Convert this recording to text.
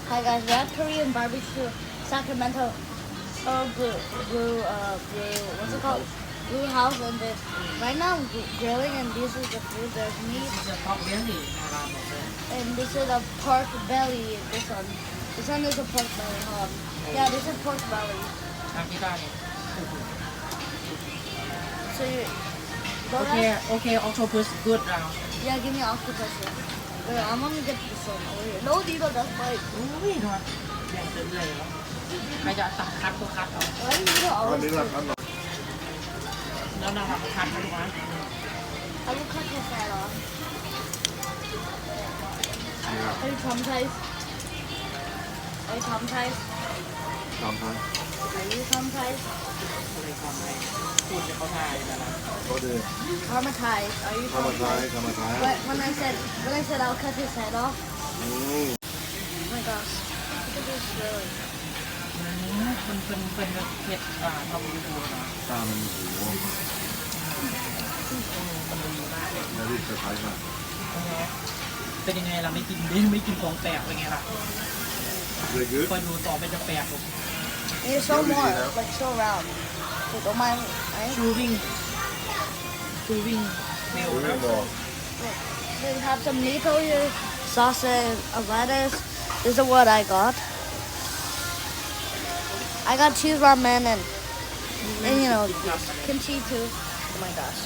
Hi guys, we have Korean barbecue, Sacramento, blue, what's it called? Blue house, and then right now I'm grilling, and this is the food. There's meat, This is a pork belly and this is a pork belly. This one is a pork belly. Hold on. Yeah, this is pork belly. ทำที่บ้านเนี่ย So you, โอเคโอเค octopus good round yeah, give me octopus. Wait, I'm gonna get this one over here. No, these are just like. อุ้ยทำไมแบ่งเรื่อยๆวะใครจะตัดคัดก็คัดเอา Why do you อัน always นี้ do? ละครับ แล้วนำมาคัดมาดูนะ I will cut your fat off. นี่ครับ Are you traumatized? Are you traumatized? ตามทัน Are you traumatized? เลยทำให้พูดจะเข้าท่าอยู่แล้วนะ ก็ดี Traumatized? Are you ธรรมชาติ traumatized? ธรรมชาติ When I said I'll cut his head off. อืม Oh my gosh. Look at this really. เป็นเผ็ดทำดูนะ ตามหู มันดีมากเลย แล้วรีบเซอร์ไพรส์มา เป็นยังไงล่ะไม่กินไม่กินของแปลกเป็นไงล่ะ เลยกึ๊ด คอยดูต่อไปจะแปลก You show more, like show around. So don't mind, right? ชูวิ่งเร็ว ดู นะ ไม่บอก We have some meat over here, sausage, a lettuce. This is what I got. I got cheese ramen and you know kimchi too. Oh my gosh.